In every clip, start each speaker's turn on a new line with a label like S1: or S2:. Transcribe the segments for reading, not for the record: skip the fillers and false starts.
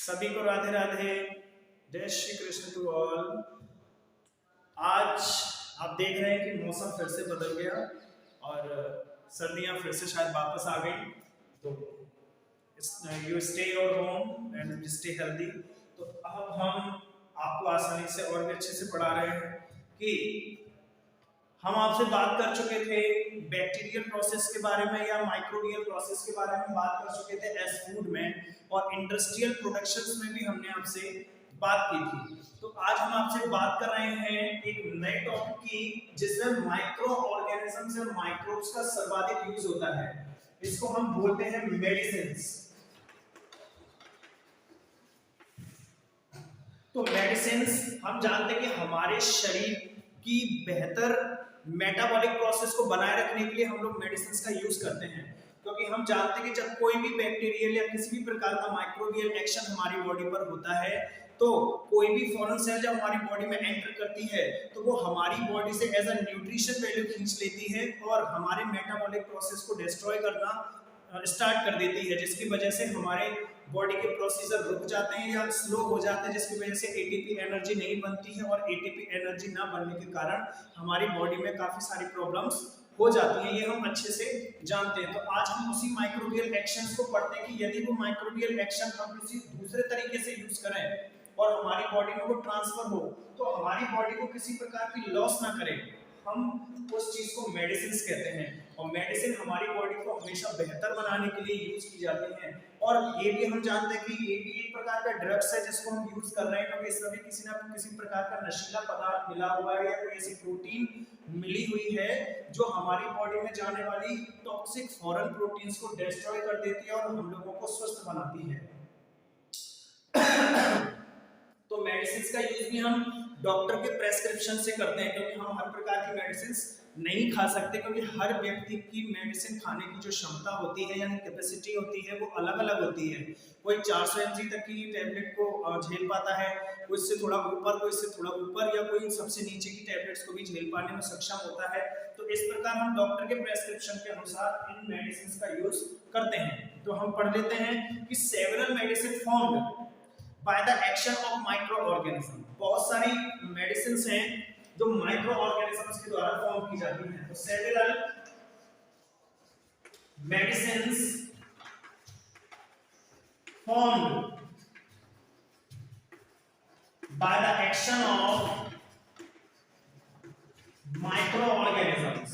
S1: सभी को राधे राधे, जय श्री कृष्ण टू ऑल। आज आप देख रहे हैं कि मौसम फिर से बदल गया और सर्दियां फिर से शायद वापस आ गई। तो you stay your home and stay healthy. तो अब हम आपको आसानी से और भी अच्छे से पढ़ा रहे हैं कि हम आपसे बात कर चुके थे बैक्टीरियल प्रोसेस के बारे में या माइक्रोबियल प्रोसेस के बारे में बात कर चुके थे एज फूड में, और इंडस्ट्रियल प्रोडक्शंस में भी हमने आपसे बात की थी। तो आज हम आपसे बात कर रहे हैं एक नए टॉपिक की जिसमें माइक्रो ऑर्गेनिजम्स और माइक्रोब्स का सर्वाधिक यूज होता है। इसको हम बोलते हैं मेडिसिन्स। तो मेडिसिन्स हम जानते हैं कि हमारे शरीर की बेहतर मेटाबॉलिक प्रोसेस को बनाए रखने के लिए हम लोग मेडिसिन का यूज करते हैं, क्योंकि हम जानते हैं कि जब कोई भी बैक्टीरियल या किसी भी प्रकार का माइक्रोबियल एक्शन हमारी बॉडी पर होता है तो कोई भी फॉरेन सेल जब हमारी बॉडी में एंटर करती है तो वो हमारी बॉडी से एज अ न्यूट्रिशन वैल्यू खींच लेती है और हमारे मेटाबॉलिक प्रोसेस को डिस्ट्रॉय करना स्टार्ट कर देती है, जिसकी वजह से हमारे बॉडी के प्रोसीजर रुक जाते हैं या स्लो हो जाते हैं, जिसकी वजह से एटीपी एनर्जी नहीं बनती है और एटीपी एनर्जी ना बनने के कारण हमारी बॉडी में काफी सारी प्रॉब्लम्स हो जाती हैं। ये हम अच्छे से जानते हैं। तो आज हम उसी माइक्रोबियल एक्शंस को पढ़ते हैं कि यदि वो माइक्रोबियल एक्शन हम किसी दूसरे तरीके से यूज करें और हमारी बॉडी में वो ट्रांसफर हो तो हमारी बॉडी को किसी प्रकार की लॉस ना करे, हम उस चीज को मेडिसिन कहते हैं। और मेडिसिन हमारी बॉडी को हमेशा बेहतर बनाने के लिए यूज की जाती हैं। और ये भी हम जानते हैं कि ये भी एक प्रकार का ड्रग्स है जिसको हम यूज कर रहे हैं, क्योंकि इसमें भी किसी ना किसी प्रकार का नशीला पदार्थ मिला हुआ है या कोई ऐसी प्रोटीन मिली हुई है जो हमारी बॉडी में जाने वाली टॉक्सिक फॉरेन प्रोटीन्स को डिस्ट्रॉय कर देती है और हम लोगों को स्वस्थ बनाती है। तो मेडिसिन का यूज भी हम डॉक्टर के प्रेस्क्रिप्शन से करते हैं, क्योंकि हम हर प्रकार की मेडिसिन नहीं खा सकते, क्योंकि हर व्यक्ति की मेडिसिन खाने की जो क्षमता होती है यानी कैपेसिटी होती है वो अलग अलग होती है। कोई 400 mg तक की टैबलेट को झेल पाता है, कोई इससे थोड़ा ऊपर, कोई इससे थोड़ा ऊपर, या कोई सबसे नीचे की टैबलेट्स को भी झेल पाने में सक्षम होता है। तो इस प्रकार हम डॉक्टर के प्रेस्क्रिप्शन के अनुसार इन मेडिसिन का यूज करते हैं। तो हम पढ़ लेते हैं कि several medicine formed by the action of microorganism। बहुत सारी मेडिसिन्स हैं जो माइक्रो ऑर्गेनिजम्स के द्वारा फॉर्म की जाती हैं। तो several medicines formed by the action of microorganisms।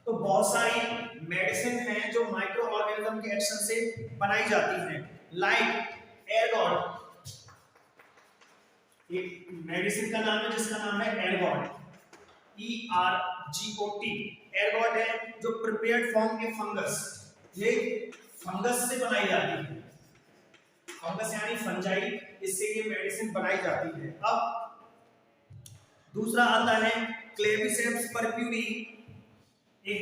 S1: तो बहुत सारी मेडिसिन हैं जो माइक्रो ऑर्गेनिज्म के एक्शन से बनाई जाती हैं। लाइक एर्गोट, एक मेडिसिन का नाम है जिसका नाम है एर्गोट, ERGOT। एर्गोट है जो प्रिपेयर्ड फ्रॉम ए फंगस, ये फंगस से बनाई जाती है। फंगस यानी फंजाई, इससे ये मेडिसिन बनाई जाती है। अब दूसरा आता है क्लेविसेप्स परप्यूरी। एक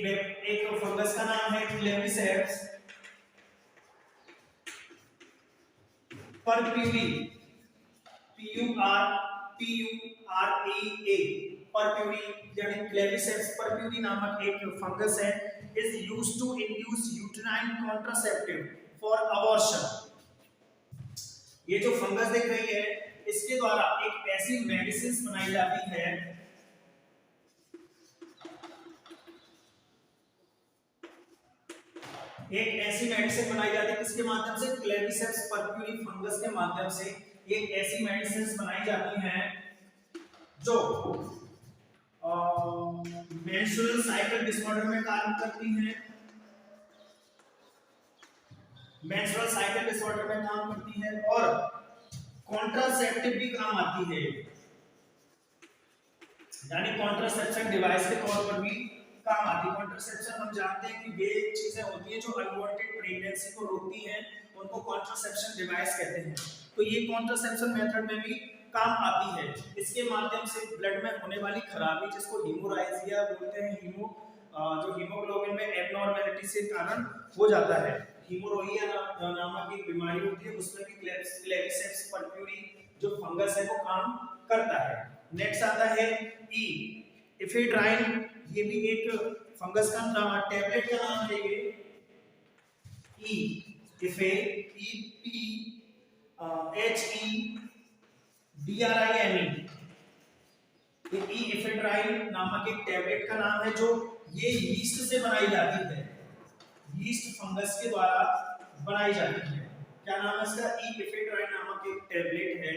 S1: फंगस का नाम है क्लेविसेप्स परप्यूरी, PURPUREA, परप्यूरी यानी क्लेविसेप्स परप्यूरी नामक एक फंगस है। Is used to induce uterine contraceptive for abortion. ये जो फंगस दिख रही है इसके द्वारा एक ऐसी मेडिसिन बनाई जाती है किसके माध्यम से, क्लेविसेप्स परप्यूरी फंगस के माध्यम से एक ऐसी मेडिसिन बनाई जाती हैं जो मेंस्ट्रुअल साइकिल डिसऑर्डर में काम करती हैं, मेंस्ट्रुअल साइकिल डिसऑर्डर में काम करती है और कॉन्ट्रासेप्टिव भी काम आती है, यानी कॉन्ट्रासेप्शन डिवाइस के तौर पर भी काम आती है। कॉन्ट्रासेप्शन हम जानते हैं कि वे चीजें होती हैं जो अनवांटेड प्रेगनेंसी को रोकती हैं, उनको कॉन्ट्रासेप्शन डिवाइस कहते हैं। तो ये कॉन्ट्रासेप्शन मेथड में भी काम आती है। इसके माध्यम से ब्लड में होने वाली खराबी जिसको हीमोराइजिया बोलते हैं, जो हीमोग्लोबिन में एबनॉर्मेलिटी से कारण हो जाता है, हीमोरोइया नामक एक बीमारी होती है, उसमें भी क्लेविसेप्स परप्यूरी जो फंगस है वो काम करता है। नेक्स्ट आता है ई इफेड्राइन, ये भी एक फंगस का नाम, टैबलेट का नाम है ये ई इफे E P H E D R I N E ephedrine नामक एक टैबलेट का नाम है जो ये यीस्ट से बनाई जाती है, यीस्ट फंगस के द्वारा बनाई जाती है। क्या नाम है इसका? इफेड्राइन नामक एक टैबलेट है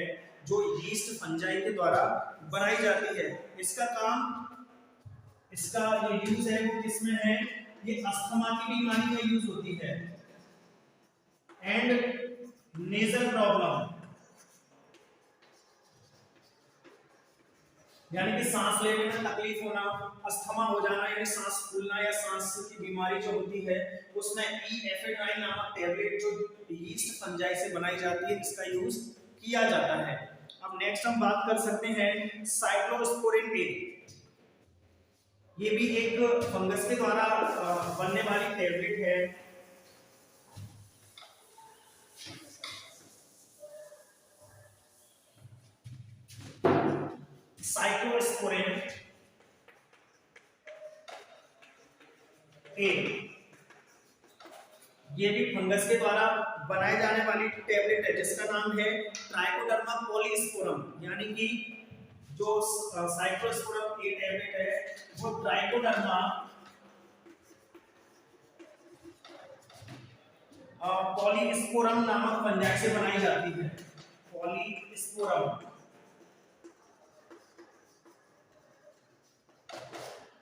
S1: जो यीस्ट फंजाई के द्वारा बनाई जाती है। इसका काम, इसका जो यूज है वो किसमें है? ये अस्थमा की बीमारी में यूज होती है एंड नेजल प्रॉब्लम, यानी कि सांस लेने में तकलीफ होना, अस्थमा हो जाना यानी सांस फूलना या सांस की बीमारी जो होती है, उसमें एफेड्राइन नामक टैबलेट जो यीस्ट फंजाई से बनाई जाती है इसका यूज किया जाता है। अब नेक्स्ट हम बात कर सकते हैं साइक्लोस्पोरिन ए। ये भी एक फंगस के द्वारा बनने वाली टैबलेट है। साइक्लोस्पोरिन ए ये भी फंगस के द्वारा बनाई जाने वाली टैबलेट है जिसका नाम है ट्राइकोडर्मा पॉलीस्पोरम, यानी कि जो साइक्लोस्पोरम ए टैबलेट है वो ट्राइकोडर्मा पॉलीस्पोरम नामक फंजाई से बनाई जाती है। पॉलीस्पोरम,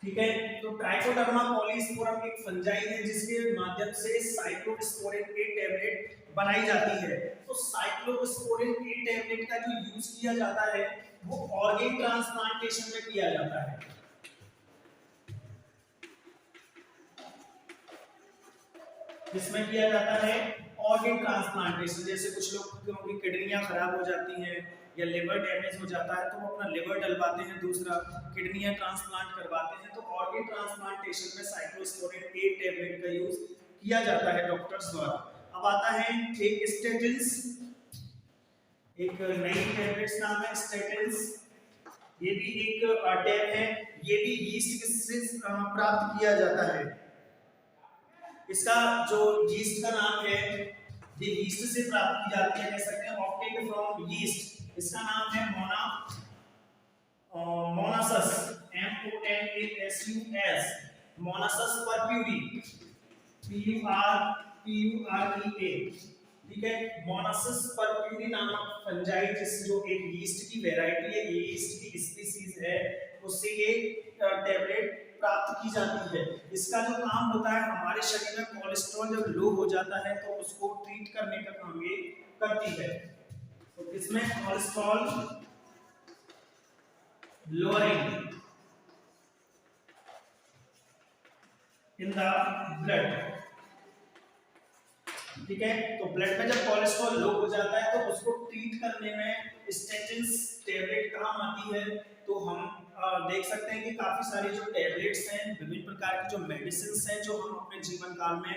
S1: ठीक है। तो ट्राइकोडर्मा पॉलीस्पोरम एक फंजाई है जिसके माध्यम से साइक्लोस्पोरिन ए टैबलेट बनाई जाती है। तो साइक्लोस्पोरिन ए टैबलेट का जो यूज किया जाता है वो ऑर्गन ट्रांसप्लांटेशन में किया जाता है। किसमें किया जाता है? Organ transplantation. जैसे कुछ लोग की किडनियां खराब हो जाती हैं या लिवर डैमेज हो जाता है तो वो अपना लिवर डलवाते हैं, दूसरा किडनियां ट्रांसप्लांट करवाते हैं। तो ऑर्गन ट्रांसप्लांटेशन में साइक्लोस्पोरिन ए टैबलेट का यूज किया जाता है डॉक्टर्स द्वारा। अब आता है एक स्टेटिन्स, एक नई टैबलेट्स नाम है स्टेटिन्स। ये भी एक टैब है, ये भी यीस्ट से प्राप्त किया जाता है। इसका जो यीस्ट का नाम है ये यीस्ट से प्राप्त की जाती है, कह सकते हैं ऑब्टेन्ड फ्रॉम यीस्ट। इसका नाम है मोनासस, MONASUS, मोनासस परप्यूरी, PUREA, ठीक है। मोनासस परप्यूरी नामक फंजाई जो एक यीस्ट की वैरायटी है, ये यीस्ट की स्पीसीज है, उससे ये टैबलेट प्राप्त की जाती है। इसका जो काम होता है हमारे शरीर में कोलेस्ट्रॉल जब लो हो जाता है तो उसको ट्रीट करने का काम ये करती है। तो इसमें cholesterol lowering in the blood, ठीक है। तो ब्लड में जब कोलेस्ट्रॉल लो हो जाता है तो उसको ट्रीट करने में स्टेटिन्स टैबलेट काम आती है। तो हम देख सकते हैं कि काफी सारी जो टैबलेट्स हैं, विभिन्न प्रकार की जो मेडिसिन हैं जो हम अपने जीवन काल में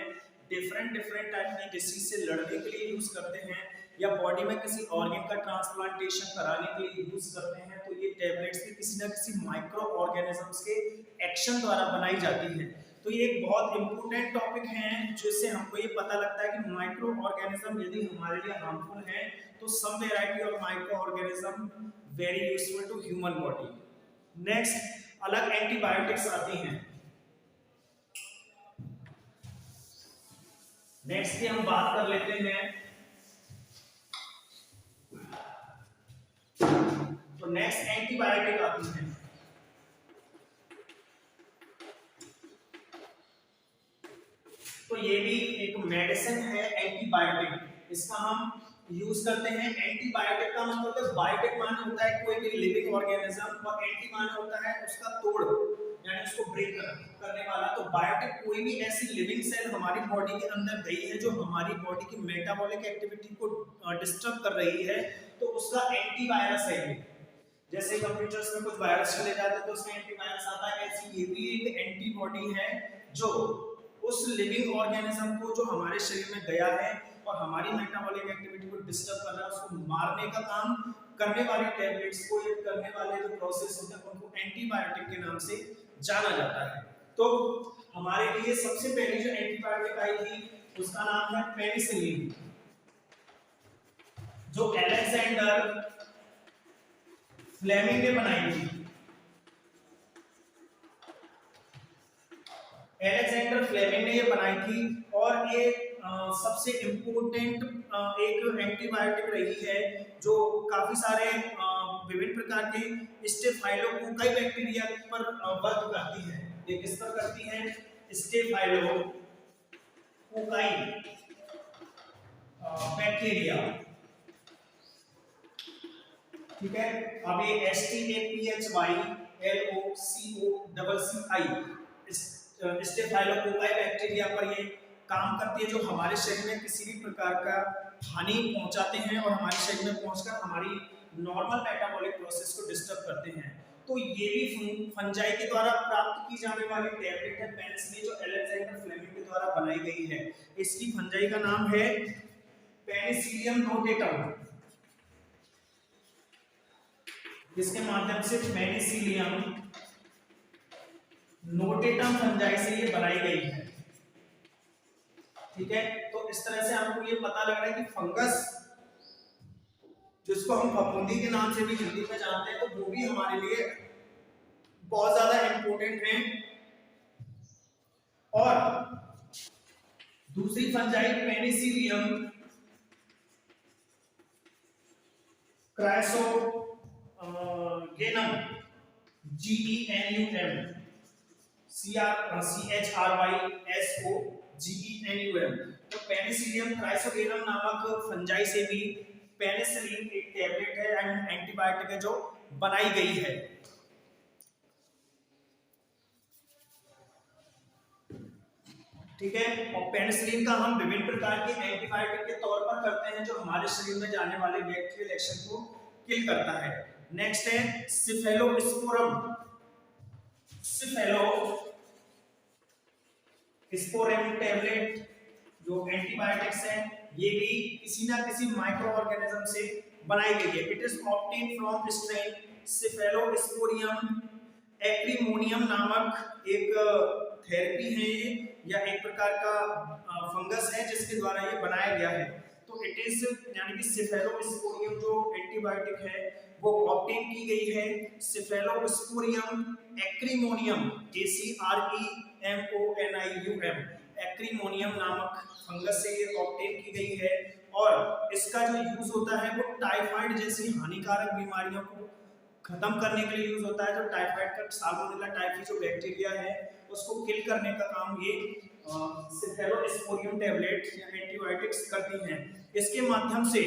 S1: डिफरेंट टाइप की डिसीज से लड़ने के लिए यूज करते हैं या बॉडी में किसी ऑर्गन का ट्रांसप्लांटेशन कराने के लिए यूज करते हैं, तो ये टैबलेट्स भी किसी न किसी माइक्रो ऑर्गेनिजम्स के एक्शन द्वारा बनाई जाती है। तो ये एक बहुत इंपॉर्टेंट टॉपिक है जिससे हमको ये पता लगता है कि माइक्रो ऑर्गेनिज्म यदि हमारे लिए हार्मफुल है तो some variety of microorganism very useful to human body. Next अलग एंटीबायोटिक्स आती हैं। नेक्स्ट की हम बात कर लेते हैं। तो नेक्स्ट एंटीबायोटिक आती है। तो ये भी एक मेडिसिन है एंटीबायोटिक। इसका हम यूज करते हैं। एंटीबायोटिक का मतलब है, बायोटिक माने होता है कोई भी लिविंग ऑर्गेनिज्म और एंटी माने होता है उसका तोड़ यानी उसको ब्रेक करने वाला। तो बायोटिक कोई भी ऐसी लिविंग सेल हमारी बॉडी के अंदर गई है जो हमारी बॉडी की मेटाबॉलिक एक्टिविटी को डिस्टर्ब कर रही है, तो उसका एंटीवायरस है ये। जैसे कंप्यूटर्स में कुछ वायरस चले जाते हैं तो उसमें एंटीवायरस आता है, ऐसी ये भी एक एंटीबॉडी है जो उस लिविंग ऑर्गेनिज्म को जो हमारे शरीर में गया है और हमारी मेटाबॉलिक एक्टिविटी को डिस्टर्ब कर रहा है उसको मारने का काम करने वाली टैबलेट्स को, ये करने वाले जो प्रोसेस होते हैं उनको एंटीबायोटिक के नाम से जाना जाता है। तो हमारे लिए सबसे पहले जो एंटीबायोटिक आई थी उसका नाम है पेनिसिलिन, जो अलेक्जेंडर फ्लेमिंग ने बनाई थी। अलेक्जेंडर फ्लेमिंग ने ये बनाई थी और ये सबसे इम्पोर्टेंट एक एंटीबायोटिक रही है जो काफी सारे विभिन्न प्रकार के स्टेफाइलोकोकाई बैक्टीरिया पर वर्क करती है। ये किस पर करती है? स्टेफाइलोकोकाई बैक्टीरिया, ठीक है। अब ये STAPHYLOCOCCI स्टेफाइलोकोकाई बैक्टीरिया पर ये काम करती है, जो हमारे शरीर में किसी भी प्रकार का हानि पहुंचाते हैं और हमारे शरीर में पहुंचकर हमारी नॉर्मल मेटाबॉलिक प्रोसेस को डिस्टर्ब करते हैं। तो ये भी फंजाई के द्वारा प्राप्त की जाने वाली टैबलेट है पेनिसिलिन, जो अलेक्जेंडर फ्लेमिंग के द्वारा बनाई गई है। इसकी फंजाई का नाम है पेनिसिलियम नोटेटम। इसके माध्यम से पेनिसिलियम नोटेटम फंजाई से ये बनाई गई है, ठीक है। तो इस तरह से आपको ये पता लग रहा है कि फंगस, जिसको हम फफूंदी के नाम से भी हिंदी में जानते हैं, तो वो भी हमारे लिए बहुत ज्यादा इंपॉर्टेंट है। और दूसरी फंजाई पेनिसिलियम क्राइसोगेनम, GENUM, CHRYSOGENUM। तो पेनिसिलियम क्राइसोगेनम नामक फंजाई से भी पेनिसिलिन एक टैबलेट है एंड एंटीबायोटिक है जो बनाई गई है, ठीक है। और पेनिसिलिन का हम विभिन्न प्रकार के एंटीबायोटिक के तौर पर करते हैं जो हमारे शरीर में जाने वाले बैक्टीरियल एक्शन को किल करता है। नेक्स्ट है सिफेलोस्पोरम। सिफेलोस्पोरम टैबलेट जो एंटीबायोटिक्स है, ये भी किसी ना किसी माइक्रो ऑर्गेनिज्म से बनाई गई है। It is obtain from strain cephalosporium acremonium नामक एक थेरेपी है ये, या एक प्रकार का फंगस है जिसके द्वारा ये बनाया गया है। तो इट इज यानी कि सिफेलोस्पोरियम जो एंटीबायोटिक है वो ऑब्टेन की गई है सिफेलोस्पोरियम एक्रीमोनियम, ACREMONIUM एक्रीमोनियम नामक फंगस से ये ऑब्टेन की गई है। और इसका जो यूज होता है वो टाइफाइड जैसी हानिकारक बीमारियों को खत्म करने के लिए यूज होता है। जो टाइफाइड का साल्मोनेला टाइफी जो बैक्टीरिया है उसको किल करने का काम ये सिफेलोस्पोरियम टैबलेट या एंटीबायोटिक्स करती हैं। इसके माध्यम से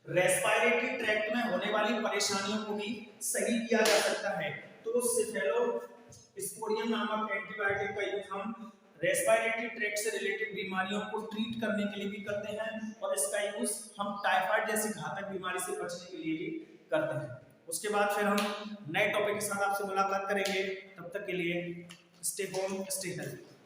S1: रेस्पिरेटरी ट्रैक्ट में होने वाली परेशानियों को भी सही किया जा सकता है। तो सिफेलोस्पोरियम नामक एंटीबायोटिक का यूज हम रेस्पिरेटरी ट्रैक्ट से रिलेटेड बीमारियों को ट्रीट करने के लिए भी करते हैं, और इसका यूज हम टाइफाइड जैसी घातक बीमारी से बचने के लिए भी करते हैं। उसके बाद फिर हम नए टॉपिक के साथ आपसे मुलाकात करेंगे। तब तक के लिए स्टे होम, स्टे हेल्थी।